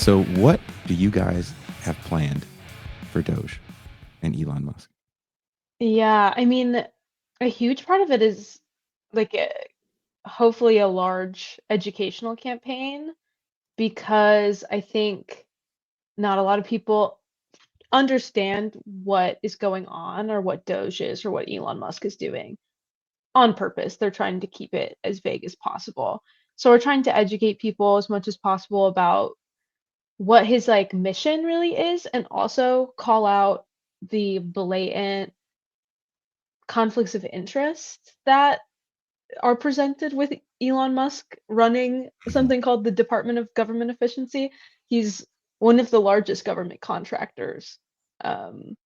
So what do you guys have planned for Doge and Elon Musk? Yeah, I mean, a huge part of it is like hopefully a large educational campaign because I think not a lot of people understand what is going on or what Doge is or what Elon Musk is doing on purpose. They're trying to keep it as vague as possible. So we're trying to educate people as much as possible about what his like mission really is and also call out the blatant conflicts of interest that are presented with Elon Musk running Mhm. something called the Department of Government Efficiency. He's one of the largest government contractors. Um,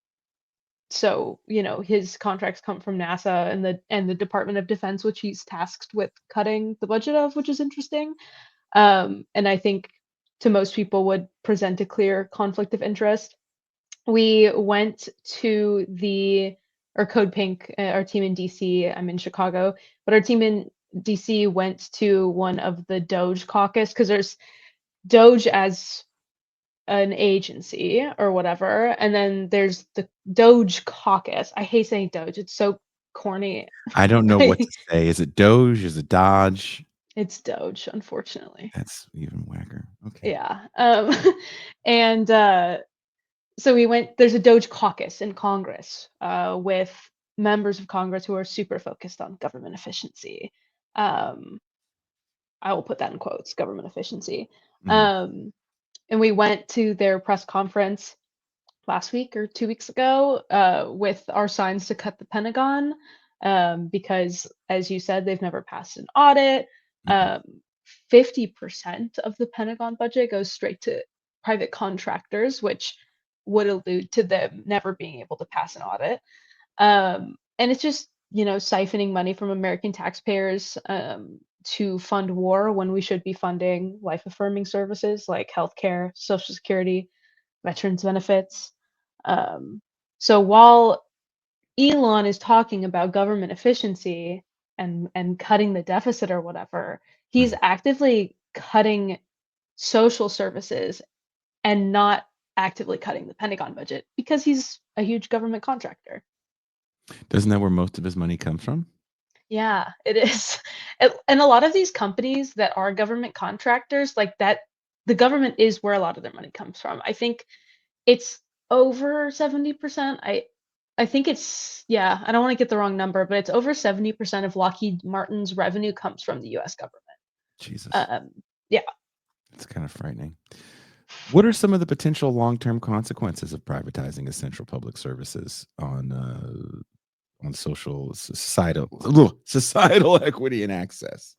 his contracts come from NASA and the Department of Defense, which he's tasked with cutting the budget of, which is interesting. And I think to most people would present a clear conflict of interest. We went to Code Pink, our team in DC. I'm in Chicago, but our team in DC went to one of the Doge caucus because there's Doge as an agency or whatever, and then there's the Doge caucus. I hate saying Doge, it's so corny. I don't know what to say. Is it Doge? Is it Dodge? It's Doge, unfortunately. That's even whacker. Okay. Yeah. And so we went, there's a Doge caucus in Congress with members of Congress who are super focused on government efficiency. Um, I will put that in quotes, government efficiency. Mhm. Um, and we went to their press conference last week or 2 weeks ago with our signs to cut the Pentagon because, as you said, they've never passed an audit. Mhm. Um, 50% of the Pentagon budget goes straight to private contractors, which would allude to them never being able to pass an audit. And it's just, siphoning money from American taxpayers to fund war when we should be funding life affirming services like healthcare, Social Security, veterans benefits. Um, so while Elon is talking about government efficiency and cutting the deficit or whatever, he's Mhm. actively cutting social services and not actively cutting the Pentagon budget because he's a huge government contractor. Doesn't that where most of his money comes from? Yeah, it is. And a lot of these companies that are government contractors, like that, the government is where a lot of their money comes from. I think it's over 70%. I think it's, yeah, I don't want to get the wrong number, but it's over 70% of Lockheed Martin's revenue comes from the US government. Jesus, Um, yeah. it's kind of frightening. What are some of the potential long-term consequences of privatizing essential public services on social societal equity and access?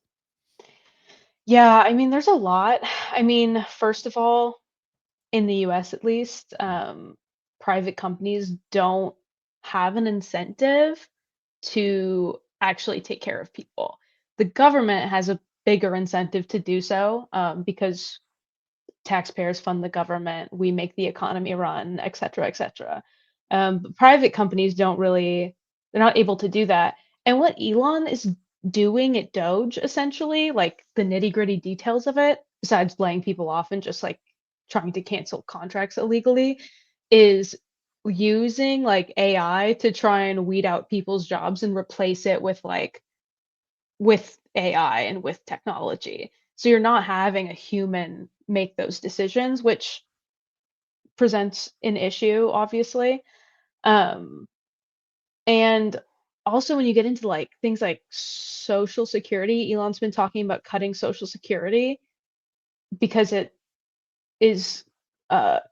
Yeah, I mean, there's a lot. I mean, first of all, in the US at least, private companies don't have an incentive to actually take care of people. The government has a bigger incentive to do so because taxpayers fund the government, we make the economy run, et cetera, et cetera. But private companies don't really, they're not able to do that. And what Elon is doing at Doge, essentially, like the nitty-gritty details of it, besides laying people off and just like trying to cancel contracts illegally, is using like AI to try and weed out people's jobs and replace it with AI and with technology. So you're not having a human make those decisions, which presents an issue, obviously. Um, and also when you get into like things like social security, Elon's been talking about cutting social security because it is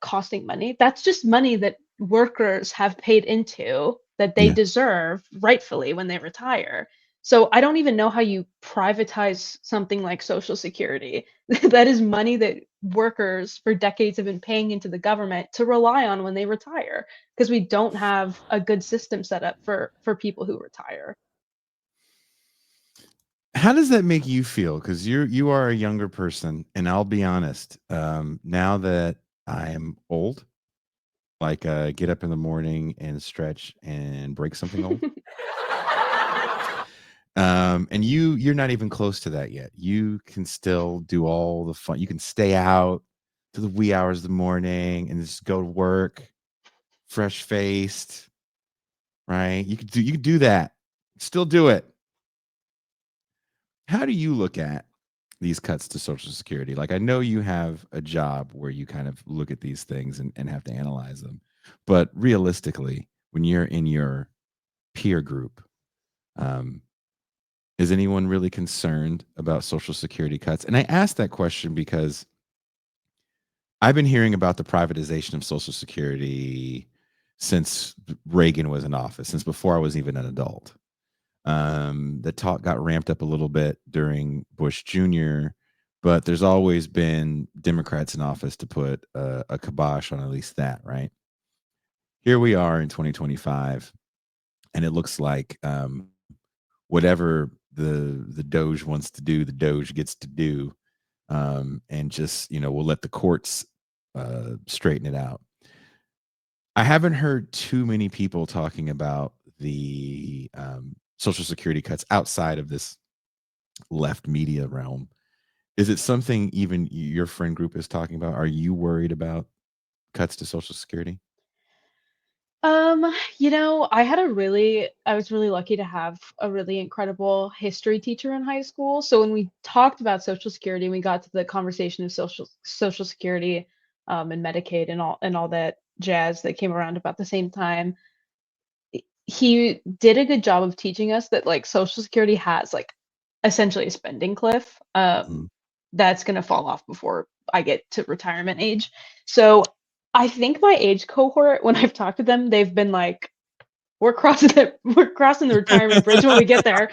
costing money. That's just money that workers have paid into that they Yeah. deserve rightfully when they retire. So I don't even know how you privatize something like Social Security. That is money that workers for decades have been paying into the government to rely on when they retire because we don't have a good system set up for people who retire. How does that make you feel? Because you are a younger person, and I'll be honest. Now that I'm old, like get up in the morning and stretch and break something old. And you're not even close to that yet. You can still do all the fun. You can stay out. to the wee hours of the morning and just go to work fresh faced, right? You could do that. Still do it. How do you look at these cuts to Social Security? Like, I know you have a job where you kind of look at these things and have to analyze them, but realistically, when you're in your peer group, um, is anyone really concerned about Social Security cuts? And I ask that question because I've been hearing about the privatization of Social Security since Reagan was in office, since before I was even an adult. The talk got ramped up a little bit during Bush Jr., but there's always been Democrats in office to put a kibosh on at least that, right? Here we are in 2025, and it looks like whatever the DOGE wants to do, the DOGE gets to do, and just we'll let the courts straighten it out. I haven't heard too many people talking about the Social Security cuts outside of this left media realm. Is it something even your friend group is talking about? Are you worried about cuts to Social Security? Um, I was really lucky to have a really incredible history teacher in high school. So when we talked about Social Security, we got to the conversation of Social Security, and Medicaid and all that jazz that came around about the same time. He did a good job of teaching us that like Social Security has like essentially a spending cliff, Mhm. that's gonna fall off before I get to retirement age. So I think my age cohort, when I've talked to them, they've been like, we're crossing the retirement bridge when we get there.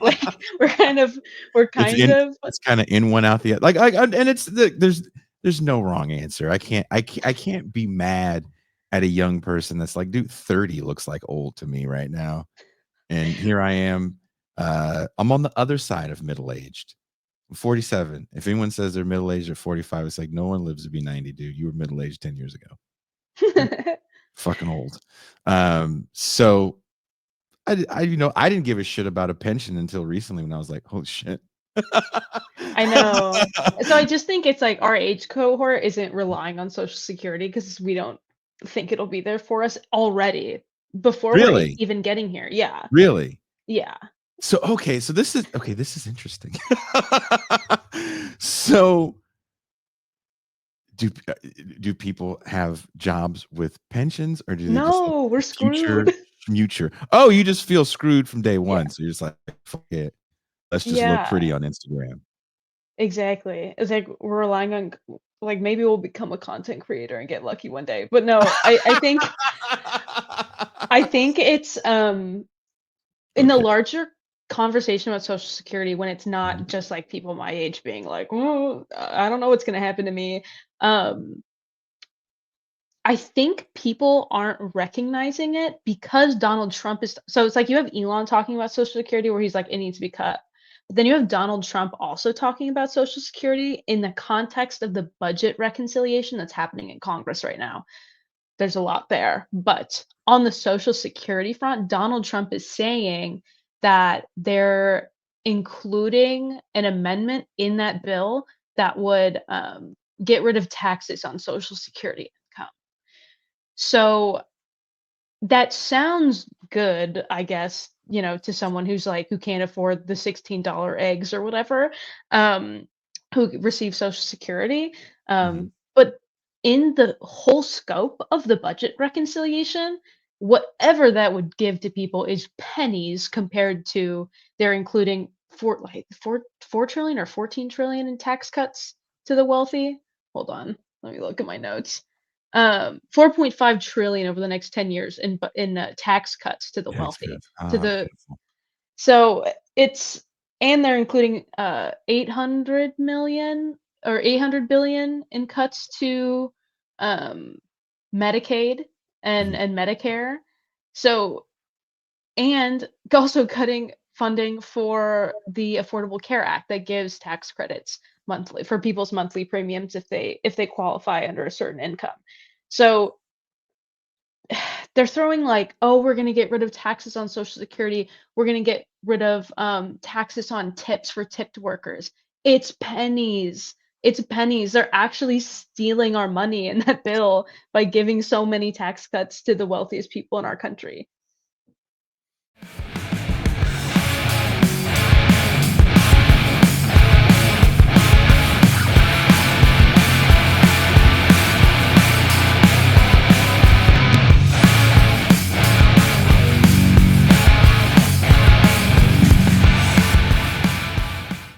Like we're It's kind in of it's kinda in one out the other. Like, and it's there's no wrong answer. I can't be mad at a young person that's like, "Dude, 30 looks like old to me right now." And here I am, I'm on the other side of middle-aged. I'm 47. If anyone says they're middle-aged or 45, it's like, "No one lives to be 90, dude. You were middle-aged 10 years ago. You're fucking old." So I didn't give a shit about a pension until recently when I was like, "Holy shit." I know. So I just think it's like our age cohort isn't relying on Social Security because we don't think it'll be there for us already before we're Really? even getting here. Yeah. Really? Yeah. So, okay, so this is interesting. So, do do people have jobs with pensions, or do they just look No, at we're the future screwed. future? Oh, you just feel screwed from day Yeah. one, so you're just like, "Fuck it. Let's just look Yeah. pretty on Instagram." Exactly. It's like we're relying on like maybe we'll become a content creator and get lucky one day. But no, I think it's in the Okay. larger conversation about Social Security when it's Mhm. not just like people my age being like, "Oh, I don't know what's gonna happen to me." Um, I think people aren't recognizing it because Donald Trump is so it's like you have Elon talking about Social Security where he's like, "It needs to be cut." But then you have Donald Trump also talking about Social Security in the context of the budget reconciliation that's happening in Congress right now. There's a lot there. But on the Social Security front, Donald Trump is saying that they're including an amendment in that bill that would get rid of taxes on Social Security income. So that sounds good, I guess, to someone who's like who can't afford the $16 eggs or whatever, um, who receives Social Security. Mhm. But in the whole scope of the budget reconciliation, whatever that would give to people is pennies compared to they're including four trillion or 14 trillion in tax cuts to the wealthy. Hold on, let me look at my notes. 4.5 trillion over the next 10 years in tax cuts to the Tax wealthy. cuts. To Ah, the beautiful. so it's and they're including 800 million or 800 billion in cuts to um Medicaid Mhm. and Medicare. So and also cutting funding for the Affordable Care Act that gives tax credits monthly for people's monthly premiums if they qualify under a certain income. So they're throwing like, "Oh, we're gonna get rid of taxes on Social Security. We're gonna get rid of taxes on tips for tipped workers." It's pennies. It's pennies. They're actually stealing our money in that bill by giving so many tax cuts to the wealthiest people in our country.